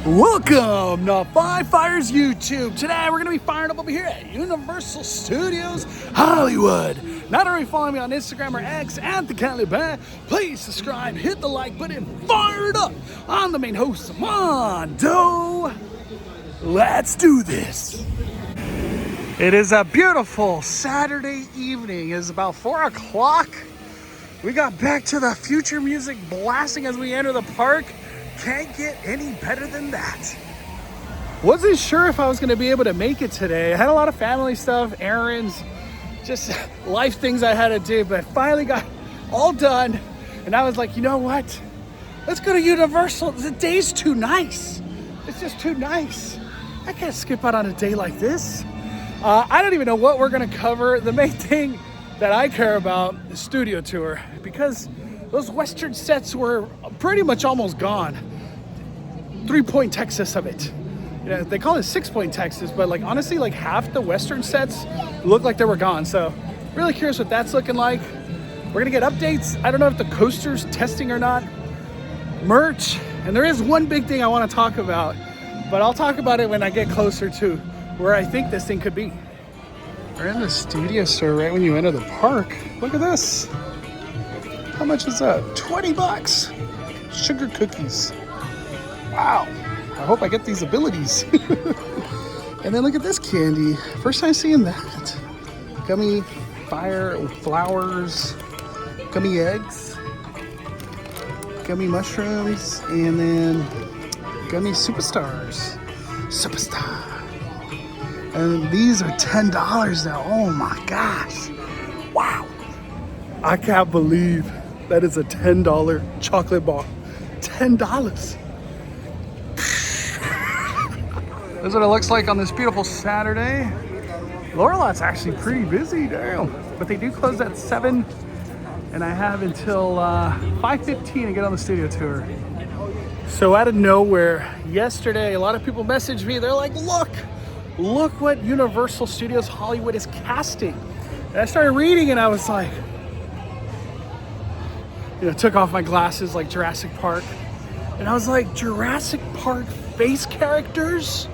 Welcome to Five Fires YouTube. Today we're going to be firing up over here at Universal Studios Hollywood. Not already following me on Instagram or X at the Caliban, please subscribe, hit the like button, fire it up. I'm the main host, Mondo. Let's do this. It is a beautiful Saturday evening. It is about 4 o'clock. We got Back to the Future music blasting as we enter the park. Can't get any better than that. Wasn't sure if I was going to be able to make it today. I had a lot of family stuff, errands, just life things I had to do, but I finally got all done. And I was like, you know what? Let's go to Universal. The day's too nice. It's just too nice. I can't skip out on a day like this. I don't even know what we're going to cover. The main thing that I care about is studio tour, because those Western sets were pretty much almost gone. 3-point Texas of it. You know, they call it 6-point Texas, but like honestly, like half the Western sets look like they were gone. So really curious what that's looking like. We're gonna get updates. I don't know if the coaster's testing or not. Merch, and there is one big thing I want to talk about, but I'll talk about it when I get closer to where I think this thing could be. We're in the studio store right when you enter the park. Look at this. How much is that? 20 bucks. Sugar cookies. Wow. I hope I get these abilities. And then look at this candy. First time seeing that. Gummy fire flowers, gummy eggs, gummy mushrooms, and then gummy superstars. Superstar. And these are $10 now. Oh my gosh. Wow. I can't believe that is a $10 chocolate bar. $10. This is what it looks like on this beautiful Saturday. Lorelot's actually pretty busy, damn. But they do close at 7, and I have until 5:15 to get on the studio tour. So out of nowhere, yesterday, a lot of people messaged me. They're like, look what Universal Studios Hollywood is casting. And I started reading, and I was like, took off my glasses like Jurassic Park. And I was like, Jurassic Park face characters?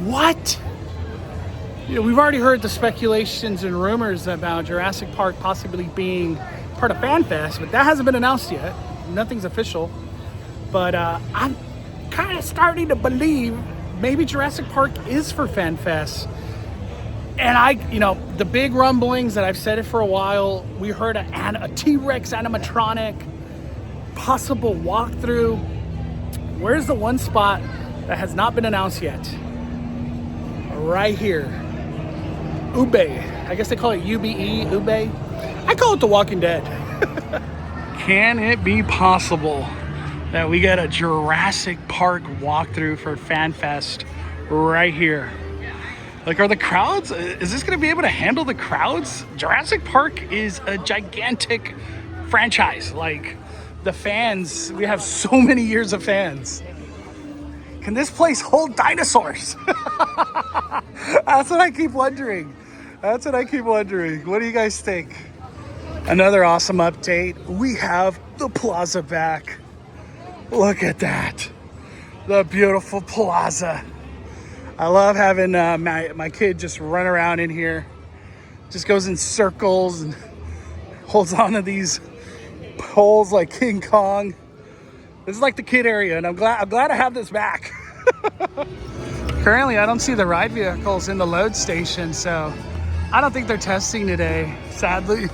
What? We've already heard the speculations and rumors about Jurassic Park possibly being part of FanFest, but that hasn't been announced yet. Nothing's official. But I'm kind of starting to believe maybe Jurassic Park is for FanFest. And the big rumblings that I've said it for a while, we heard a T-Rex animatronic, possible walkthrough. Where's the one spot that has not been announced yet? Right here. Ube. I guess they call it UBE, Ube. I call it The Walking Dead. Can it be possible that we get a Jurassic Park walkthrough for FanFest right here? Like, are the crowds, is this going to be able to handle the crowds? Jurassic Park is a gigantic franchise. Like, the fans, we have so many years of fans. Can this place hold dinosaurs? That's what I keep wondering. What do you guys think? Another awesome update. We have the plaza back. Look at that. The beautiful plaza. I love having my kid just run around in here. Just goes in circles and holds on to these poles like King Kong. This is like the kid area, and I'm glad I have this back. Currently, I don't see the ride vehicles in the load station, so I don't think they're testing today, sadly.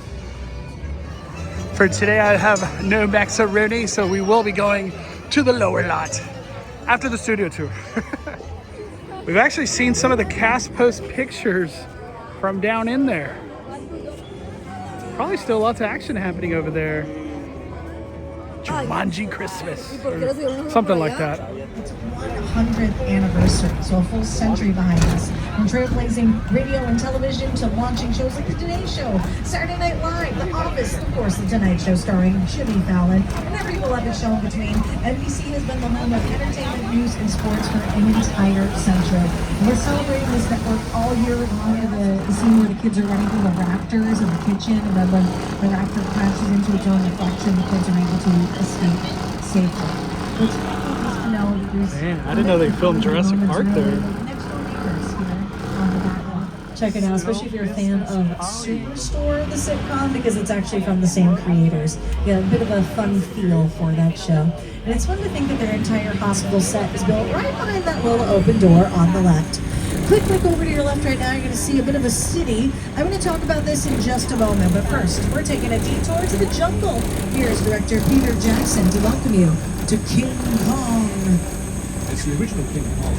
For today, I have no macaroni, so we will be going to the lower lot after the studio tour. We've actually seen some of the cast post pictures from down in there. Probably still lots of action happening over there. Jumanji Christmas, or something like that. It's 100th anniversary, so a full century behind us. From trailblazing radio and television to launching shows like The Today Show, Saturday Night Live, The Office, of course, The Tonight Show starring Jimmy Fallon, and every beloved show in between. NBC has been the home of entertainment, news, and sports for an entire century. And we're celebrating this network all year long. The scene where the kids are running through the Raptors in the kitchen, and then when the Raptor crashes into its own reflection, the kids are able to escape safely. What's know there's. Man, I didn't know they filmed Jurassic Park there. Next door neighbors here on the back. Check it out, especially if you're a fan of Superstore, the sitcom, because it's actually from the same creators. Yeah, a bit of a fun feel for that show. And it's fun to think that their entire hospital set is built right behind that little open door on the left. Quick look over to your left right now, you're going to see a bit of a city. I'm going to talk about this in just a moment, but first, we're taking a detour to the jungle. Here's director Peter Jackson to welcome you to King Kong. It's the original King Kong.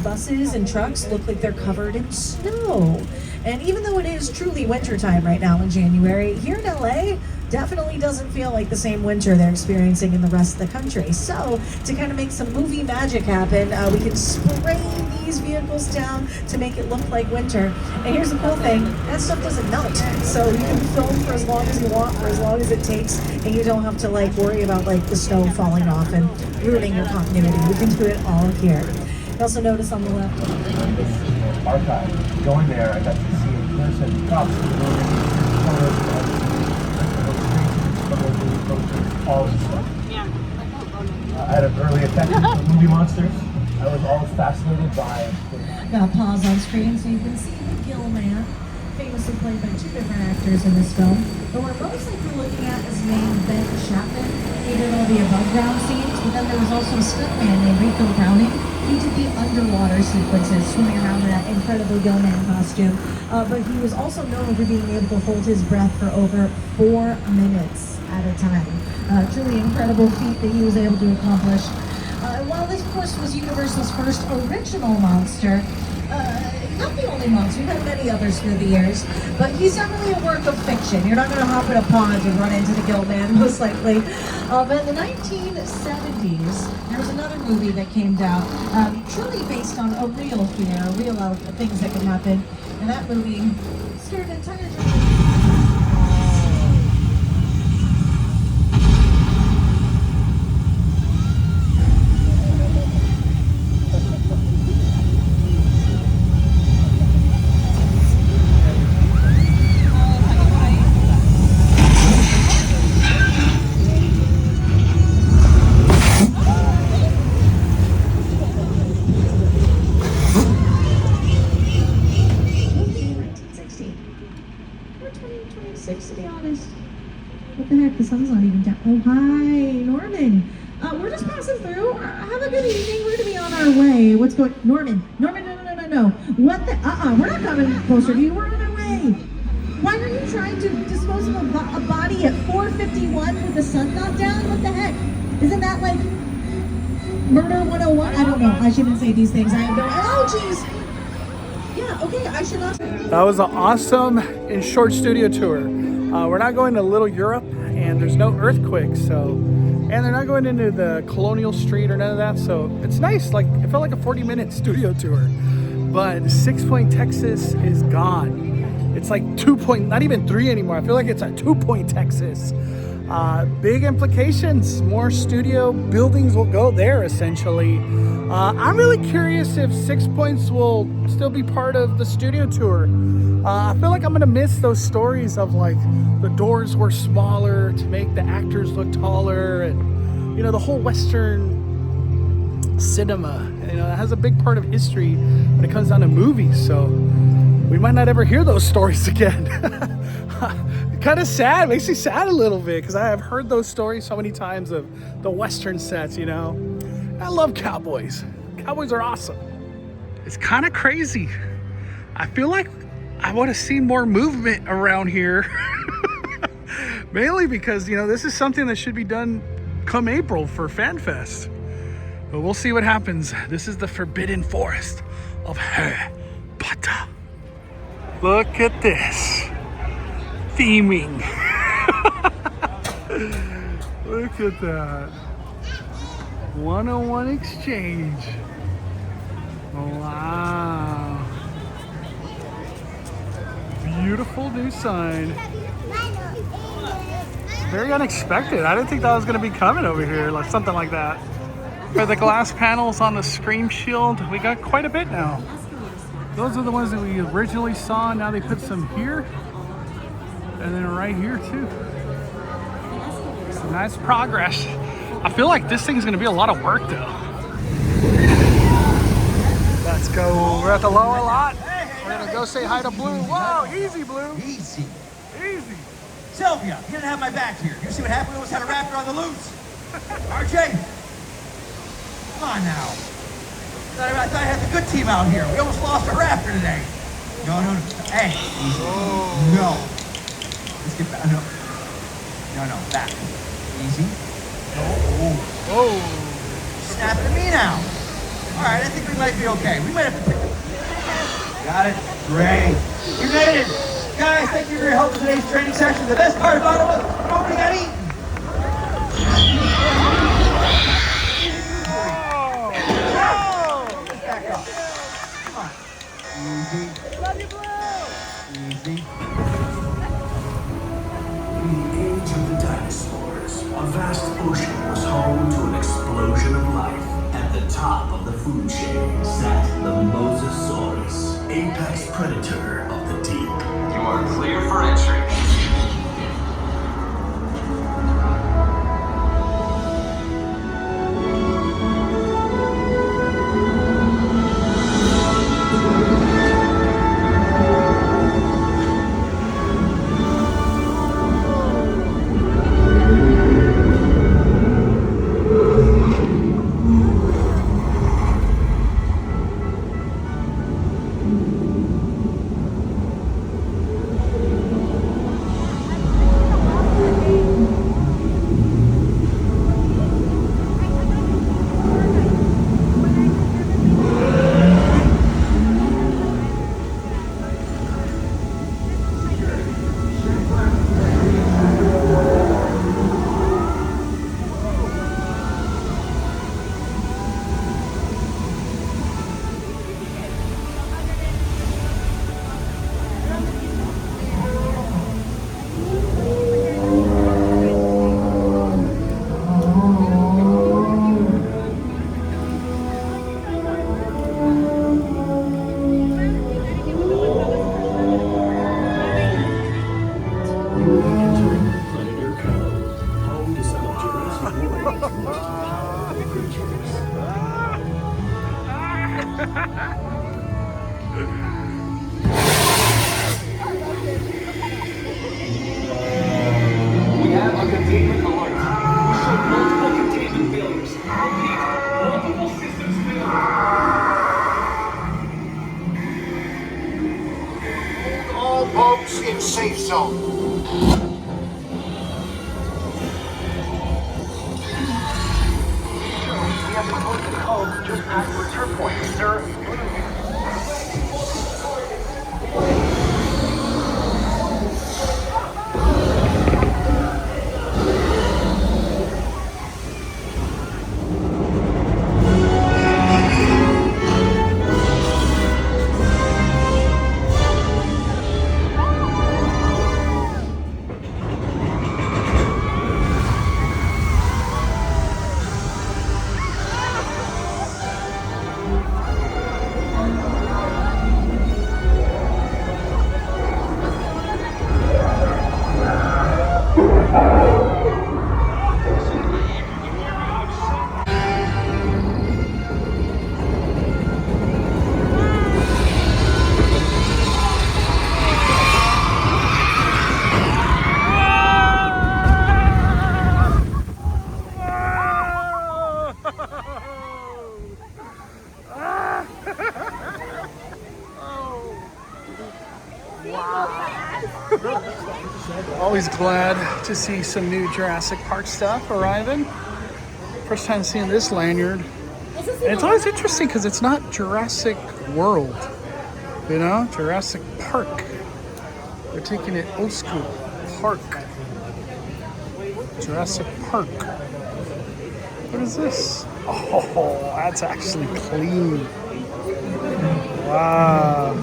Buses and trucks look like they're covered in snow. And even though it is truly wintertime right now in January, here in LA, definitely doesn't feel like the same winter they're experiencing in the rest of the country. So to kind of make some movie magic happen, we can spray these vehicles down to make it look like winter. And here's the cool thing, that stuff doesn't melt. So you can film for as long as you want, for as long as it takes, and you don't have to like worry about like the snow falling off and ruining your continuity. We can do it all here. You also notice on the left. Archive. Going there, I got to see in person props, photos, all this stuff. I had an early attachment to movie monsters. I was always fascinated by. Got a pause on screen so you can see the Gill Man, famously played by two different actors in this film. But we're most likely looking at is named Ben Chapman. He did all the above ground scenes, but then there was also a stuntman named Rico Browning. He did the underwater sequences, swimming around in that incredible Gill Man costume. But he was also known for being able to hold his breath for over 4 minutes at a time. Truly incredible feat that he was able to accomplish. While this, of course, was Universal's first original monster, not the only monster, we've had many others through the years, but he's definitely a work of fiction. You're not going to hop in a pond and run into the Gill Man, most likely. But in the 1970s, there was another movie that came out, truly based on a real fear, real things that could happen. And that movie started an entire to be honest. What the heck? The sun's not even down. Oh, hi, Norman. We're just passing through. Have a good evening. We're going to be on our way. What's going... Norman, no. What the... we're not coming closer to you. We're on our way. Why are you trying to dispose of a body at 4:51 with the sun not down? What the heck? Isn't that like murder 101? I don't know. I shouldn't say these things. I have no... Oh, jeez. Yeah, okay, I should not... That was an awesome and short studio tour. We're not going to Little Europe, and there's no earthquakes, and they're not going into the Colonial Street or none of that, so it's nice. Like, it felt like a 40-minute studio tour. But 6 Point, Texas is gone. It's like 2 point, not even 3 anymore. I feel like it's a 2 Point, Texas. Big implications. More studio buildings will go there, essentially. I'm really curious if 6 Points will still be part of the studio tour. I feel like I'm gonna miss those stories of like the doors were smaller to make the actors look taller, and the whole Western cinema. It has a big part of history when it comes down to movies. So we might not ever hear those stories again. Kind of sad, makes me sad a little bit, because I have heard those stories so many times of the Western sets. I love cowboys. Cowboys are awesome. It's kind of crazy. I feel like I want to see more movement around here. Mainly because, this is something that should be done come April for FanFest. But we'll see what happens. This is the Forbidden Forest of Harry Potter. Look at this. Theming. Look at that. 101 Exchange. Wow. Beautiful new sign. Very unexpected. I didn't think that was going to be coming over here, like something like that. For the glass panels on the Scream Shield, we got quite a bit now. Those are the ones that we originally saw. Now they put some here. And then right here too. Nice progress. I feel like this thing's gonna be a lot of work though. Let's go. We're at the lower lot. We're gonna go say hi to Blue. Whoa, easy, Blue. Easy. Easy. Sylvia, you didn't have my back here. You see what happened? We almost had a Raptor on the loose. RJ, come on now. I thought I had the good team out here. We almost lost a Raptor today. No. Hey, easy. No. Let's get back. No, back. Easy. No. Whoa. Snapping at me now. All right, I think we might be okay. We might have to pick it. Got it. Great. You made it. Guys, thank you for your help in today's training session. The best part about it was nobody got eaten. Let's back up. Come on. Easy. Love you, Blue. Easy. In the age of the dinosaurs, a vast ocean was home to an explosion of life. At the top of the food chain sat the Mosasaurus, apex predator of the deep. You are clear for entry. We have a containment alert. We showed multiple containment failures. Repeat, multiple systems failure. All boats in safe zone. We have proposed the code just past the return point, sir. Always glad to see some new Jurassic Park stuff arriving. First time seeing this lanyard. And it's always interesting because it's not Jurassic World, you know, Jurassic Park. They're taking it old school. Park. Jurassic Park. What is this? Oh, that's actually clean. Wow.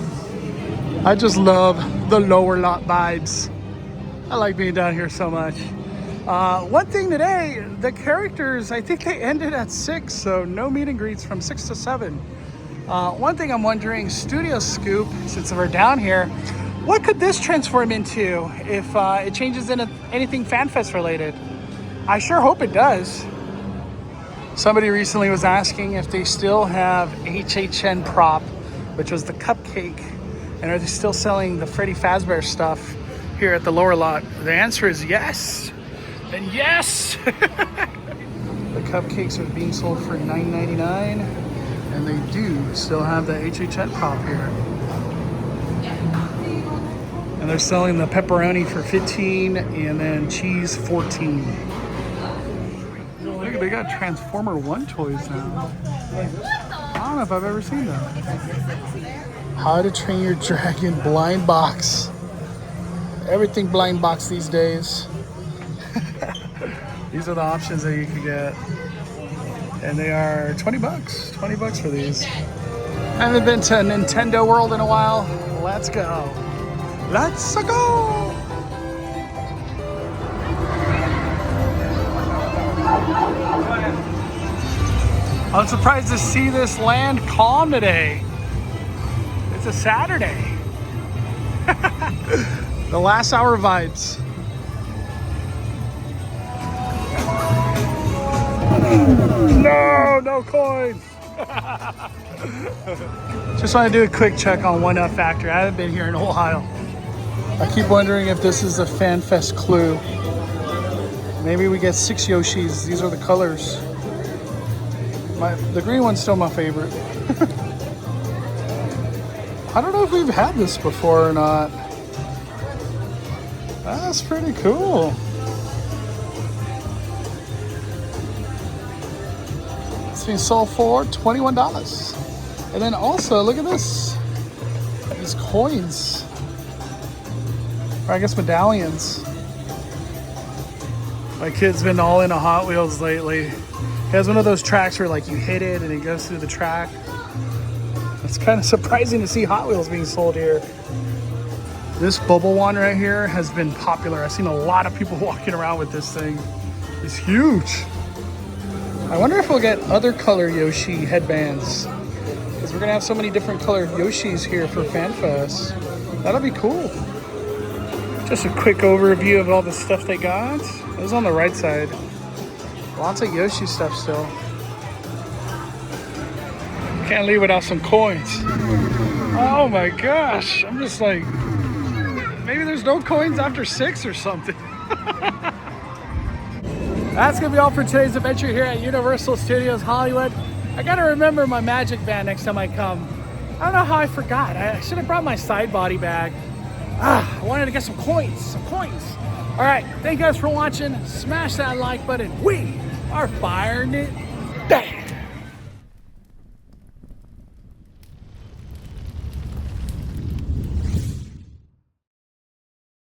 I just love the lower lot vibes. I like being down here so much. One thing today, the characters, I think they ended at 6, so no meet and greets from 6 to 7. One thing I'm wondering, Studio Scoop, since we're down here, what could this transform into if it changes into anything FanFest related? I sure hope it does. Somebody recently was asking if they still have HHN Prop, which was the cupcake, and are they still selling the Freddy Fazbear stuff here at the lower lot? The answer is yes. And yes! The cupcakes are being sold for $9.99, and they do still have the HHN Prop here. And they're selling the pepperoni for $15 and then cheese $14. Look, they got Transformer 1 toys now. I don't know if I've ever seen them. How to Train Your Dragon blind box. Everything blind box these days. These are the options that you can get. And they are 20 bucks. 20 bucks for these. I haven't been to Nintendo World in a while. Let's go. Let's go! I'm surprised to see this land calm today. It's a Saturday. The last hour vibes. No coins. Just want to do a quick check on One Up Factor. I haven't been here in a while. I keep wondering if this is a FanFest clue. Maybe we get 6 Yoshis. These are the colors. The green one's still my favorite. I don't know if we've had this before or not. That's pretty cool. It's being sold for $21. And then also, look at this. These coins. Or I guess medallions. My kid's been all into Hot Wheels lately. He has one of those tracks where like you hit it and it goes through the track. It's kind of surprising to see Hot Wheels being sold here. This bubble one right here has been popular. I've seen a lot of people walking around with this thing. It's huge. I wonder if we'll get other color Yoshi headbands, because we're gonna have so many different colored Yoshis here for FanFest. That'll be cool. Just a quick overview of all the stuff they got. It was on the right side. Lots of Yoshi stuff still. Can't leave without some coins. Oh my gosh. I'm just like, maybe there's no coins after 6 or something. That's gonna be all for today's adventure here at Universal Studios Hollywood. I gotta remember my magic band next time I come. I don't know how I forgot. I should have brought my side body bag. I wanted to get some coins. All right, thank you guys for watching. Smash that like button. We are firing it back.